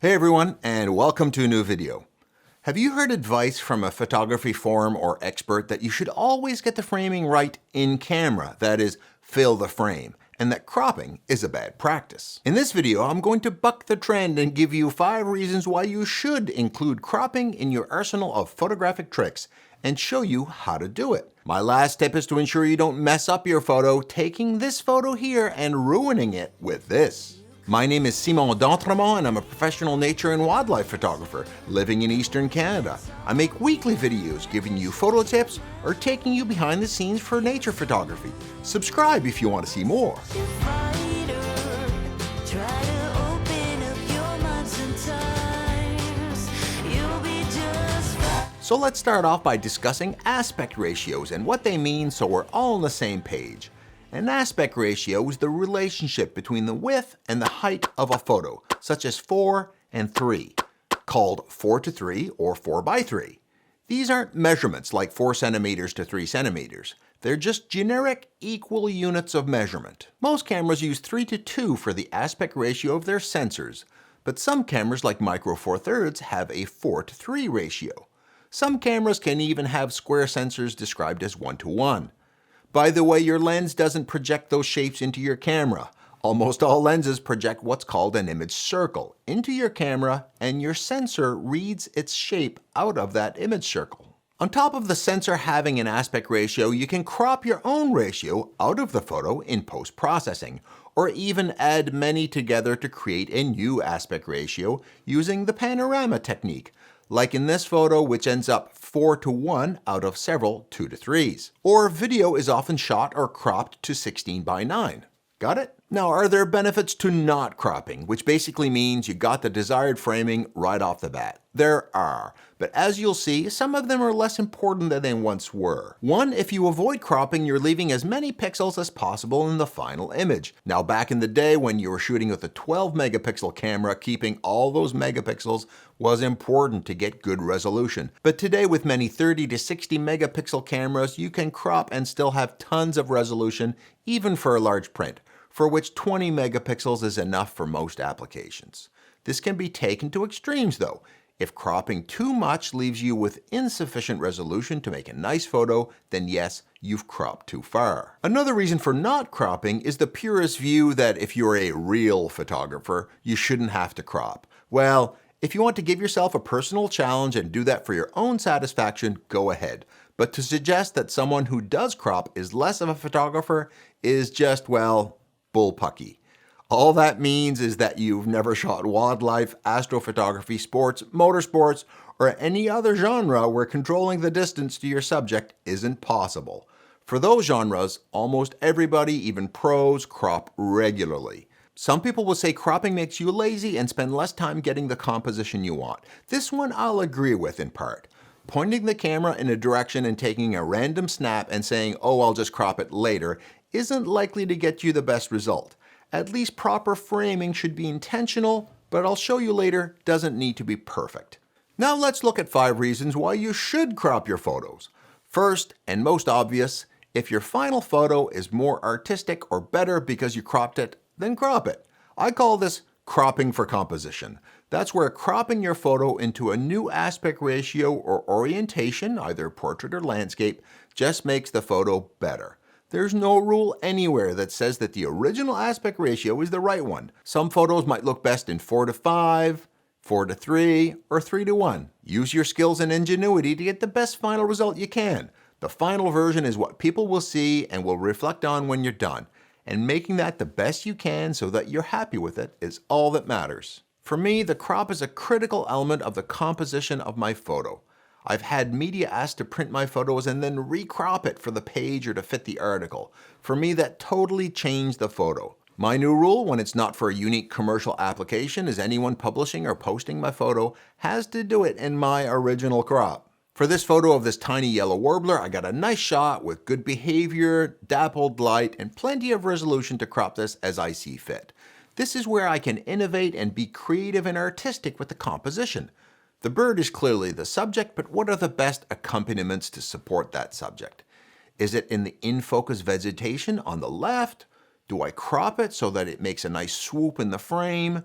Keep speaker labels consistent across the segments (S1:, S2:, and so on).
S1: Hey everyone, and welcome to a new video. Have you heard advice from a photography forum or expert that you should always get the framing right in camera, that is, fill the frame, and that cropping is a bad practice? In this video, I'm going to buck the trend and give you 5 reasons why you should include cropping in your arsenal of photographic tricks and show you how to do it. My last tip is to ensure you don't mess up your photo, taking this photo here and ruining it with this. My name is Simon d'Entremont and I'm a professional nature and wildlife photographer living in Eastern Canada. I make weekly videos giving you photo tips or taking you behind the scenes for nature photography. Subscribe if you want to see more. So let's start off by discussing aspect ratios and what they mean so we're all on the same page. An aspect ratio is the relationship between the width and the height of a photo, such as 4 and 3, called 4:3 or 4:3. These aren't measurements like 4 centimeters to 3 centimeters. They're just generic equal units of measurement. Most cameras use 3:2 for the aspect ratio of their sensors, but some cameras like Micro Four Thirds have a 4:3 ratio. Some cameras can even have square sensors described as 1:1. By the way, your lens doesn't project those shapes into your camera. Almost all lenses project what's called an image circle into your camera, and your sensor reads its shape out of that image circle. On top of the sensor having an aspect ratio, you can crop your own ratio out of the photo in post-processing, or even add many together to create a new aspect ratio using the panorama technique, like in this photo, which ends up 4:1 out of several 2:3s. Or video is often shot or cropped to 16:9. Got it? Now, are there benefits to not cropping, which basically means you got the desired framing right off the bat? There are, but as you'll see, some of them are less important than they once were. One, if you avoid cropping, you're leaving as many pixels as possible in the final image. Now, back in the day when you were shooting with a 12 megapixel camera, keeping all those megapixels was important to get good resolution. But today, with many 30 to 60 megapixel cameras, you can crop and still have tons of resolution, even for a large print, for which 20 megapixels is enough for most applications. This can be taken to extremes though. If cropping too much leaves you with insufficient resolution to make a nice photo, then yes, you've cropped too far. Another reason for not cropping is the purist view that if you're a real photographer, you shouldn't have to crop. Well, if you want to give yourself a personal challenge and do that for your own satisfaction, go ahead. But to suggest that someone who does crop is less of a photographer is just, well, bullpucky. All that means is that you've never shot wildlife, astrophotography, sports, motorsports, or any other genre where controlling the distance to your subject isn't possible. For those genres, almost everybody, even pros, crop regularly. Some people will say cropping makes you lazy and spend less time getting the composition you want. This one I'll agree with in part. Pointing the camera in a direction and taking a random snap and saying, oh, I'll just crop it later, isn't likely to get you the best result. At least proper framing should be intentional, but I'll show you later, doesn't need to be perfect. Now let's look at 5 reasons why you should crop your photos. First, and most obvious, if your final photo is more artistic or better because you cropped it, then crop it. I call this cropping for composition. That's where cropping your photo into a new aspect ratio or orientation, either portrait or landscape, just makes the photo better. There's no rule anywhere that says that the original aspect ratio is the right one. Some photos might look best in 4:5, 4:3, or 3:1. Use your skills and ingenuity to get the best final result you can. The final version is what people will see and will reflect on when you're done. And making that the best you can so that you're happy with it is all that matters. For me, the crop is a critical element of the composition of my photo. I've had media asked to print my photos and then recrop it for the page or to fit the article. For me, that totally changed the photo. My new rule, when it's not for a unique commercial application, is anyone publishing or posting my photo has to do it in my original crop. For this photo of this tiny yellow warbler, I got a nice shot with good behavior, dappled light, and plenty of resolution to crop this as I see fit. This is where I can innovate and be creative and artistic with the composition. The bird is clearly the subject, but what are the best accompaniments to support that subject? Is it in the in-focus vegetation on the left? Do I crop it so that it makes a nice swoop in the frame?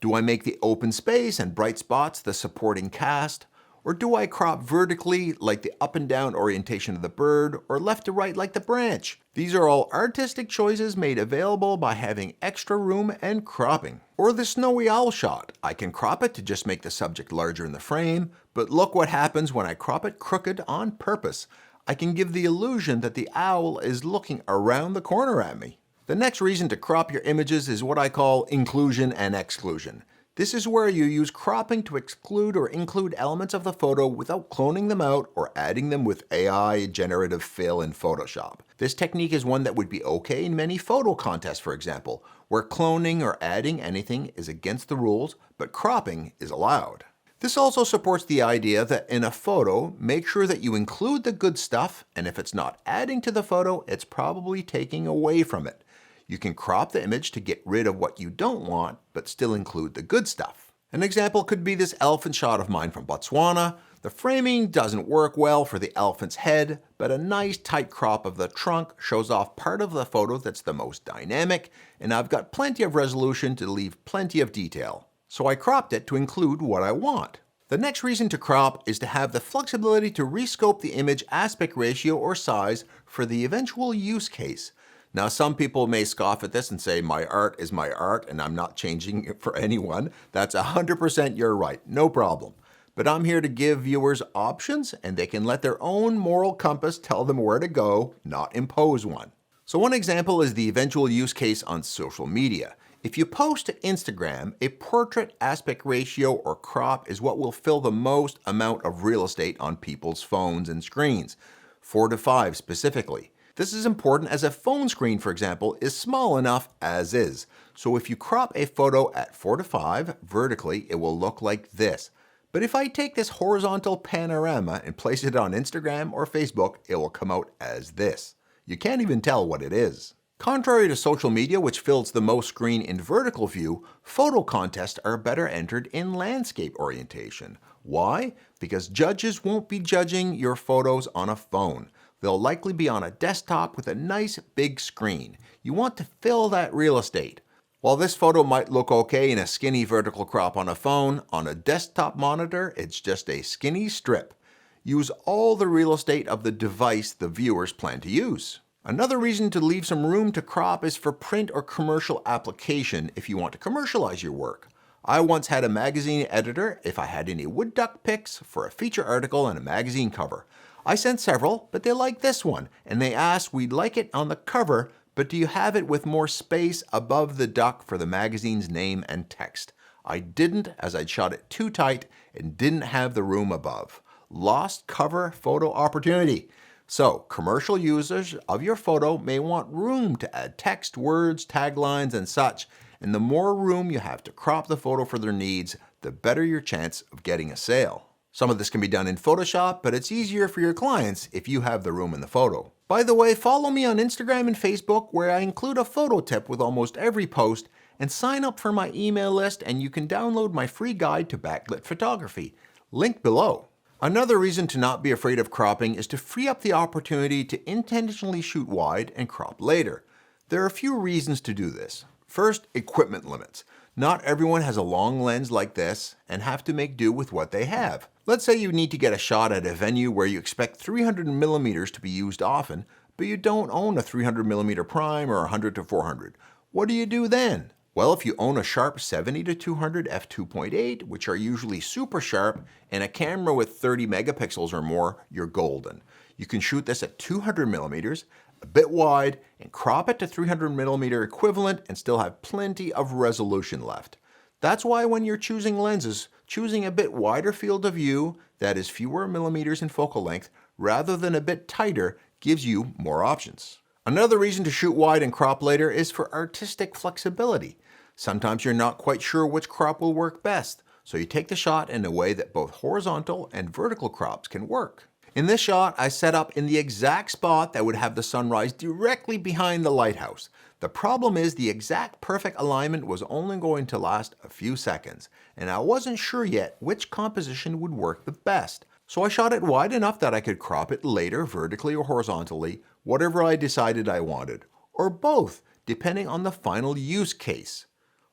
S1: Do I make the open space and bright spots the supporting cast? Or do I crop vertically like the up and down orientation of the bird, or left to right like the branch? These are all artistic choices made available by having extra room and cropping. Or the snowy owl shot. I can crop it to just make the subject larger in the frame, but look what happens when I crop it crooked on purpose. I can give the illusion that the owl is looking around the corner at me. The next reason to crop your images is what I call inclusion and exclusion. This is where you use cropping to exclude or include elements of the photo without cloning them out or adding them with AI generative fill in Photoshop. This technique is one that would be okay in many photo contests, for example, where cloning or adding anything is against the rules, but cropping is allowed. This also supports the idea that in a photo, make sure that you include the good stuff, and if it's not adding to the photo, it's probably taking away from it. You can crop the image to get rid of what you don't want, but still include the good stuff. An example could be this elephant shot of mine from Botswana. The framing doesn't work well for the elephant's head, but a nice tight crop of the trunk shows off part of the photo that's the most dynamic, and I've got plenty of resolution to leave plenty of detail. So I cropped it to include what I want. The next reason to crop is to have the flexibility to rescope the image aspect ratio or size for the eventual use case. Now, some people may scoff at this and say, my art is my art and I'm not changing it for anyone. That's 100% you're right, no problem. But I'm here to give viewers options and they can let their own moral compass tell them where to go, not impose one. So one example is the eventual use case on social media. If you post to Instagram, a portrait aspect ratio or crop is what will fill the most amount of real estate on people's phones and screens, 4:5 specifically. This is important as a phone screen, for example, is small enough as is. So if you crop a photo at 4:5 vertically, it will look like this. But if I take this horizontal panorama and place it on Instagram or Facebook, it will come out as this. You can't even tell what it is. Contrary to social media, which fills the most screen in vertical view, photo contests are better entered in landscape orientation. Why? Because judges won't be judging your photos on a phone. They'll likely be on a desktop with a nice big screen. You want to fill that real estate. While this photo might look okay in a skinny vertical crop on a phone, on a desktop monitor, it's just a skinny strip. Use all the real estate of the device the viewers plan to use. Another reason to leave some room to crop is for print or commercial application if you want to commercialize your work. I once had a magazine editor if I had any wood duck pics for a feature article and a magazine cover. I sent several, but they liked this one, and they asked we'd like it on the cover, but do you have it with more space above the duck for the magazine's name and text? I didn't, as I'd shot it too tight and didn't have the room above. Lost cover photo opportunity. So, commercial users of your photo may want room to add text, words, taglines, and such, and the more room you have to crop the photo for their needs, the better your chance of getting a sale. Some of this can be done in Photoshop, but it's easier for your clients if you have the room in the photo. By the way, follow me on Instagram and Facebook where I include a photo tip with almost every post, and sign up for my email list and you can download my free guide to backlit photography. Link below. Another reason to not be afraid of cropping is to free up the opportunity to intentionally shoot wide and crop later. There are a few reasons to do this. First, equipment limits. Not everyone has a long lens like this and have to make do with what they have. Let's say you need to get a shot at a venue where you expect 300mm to be used often, but you don't own a 300mm prime or 100-400. What do you do then? Well, if you own a sharp 70-200 f2.8, which are usually super sharp, and a camera with 30 megapixels or more, you're golden. You can shoot this at 200mm, a bit wide, and crop it to 300mm equivalent and still have plenty of resolution left. That's why when you're choosing lenses, choosing a bit wider field of view, that is fewer millimeters in focal length, rather than a bit tighter, gives you more options. Another reason to shoot wide and crop later is for artistic flexibility. Sometimes you're not quite sure which crop will work best, so you take the shot in a way that both horizontal and vertical crops can work. In this shot, I set up in the exact spot that would have the sunrise directly behind the lighthouse. The problem is the exact perfect alignment was only going to last a few seconds, and I wasn't sure yet which composition would work the best. So I shot it wide enough that I could crop it later vertically or horizontally, whatever I decided I wanted, or both, depending on the final use case.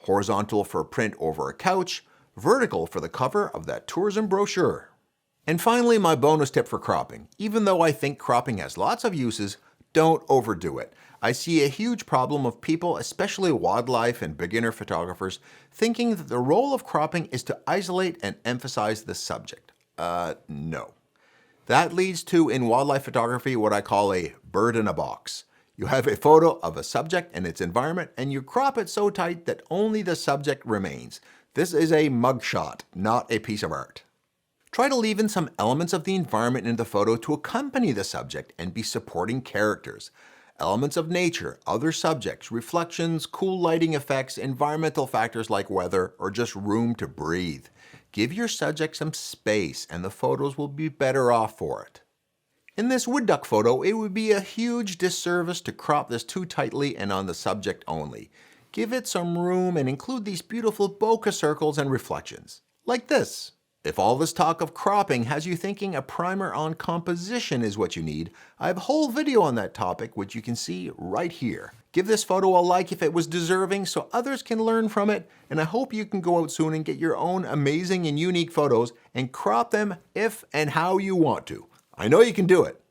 S1: horizontal for print over a couch, vertical for the cover of that tourism brochure. And finally, my bonus tip for cropping. Even though I think cropping has lots of uses, don't overdo it. I see a huge problem of people, especially wildlife and beginner photographers, thinking that the role of cropping is to isolate and emphasize the subject. No. That leads to, in wildlife photography, what I call a bird in a box. You have a photo of a subject and its environment, and you crop it so tight that only the subject remains. This is a mugshot, not a piece of art. Try to leave in some elements of the environment in the photo to accompany the subject and be supporting characters. Elements of nature, other subjects, reflections, cool lighting effects, environmental factors like weather, or just room to breathe. Give your subject some space and the photos will be better off for it. In this wood duck photo, it would be a huge disservice to crop this too tightly and on the subject only. Give it some room and include these beautiful bokeh circles and reflections, like this. If all this talk of cropping has you thinking a primer on composition is what you need, I have a whole video on that topic which you can see right here. Give this photo a like if it was deserving so others can learn from it, and I hope you can go out soon and get your own amazing and unique photos and crop them if and how you want to. I know you can do it.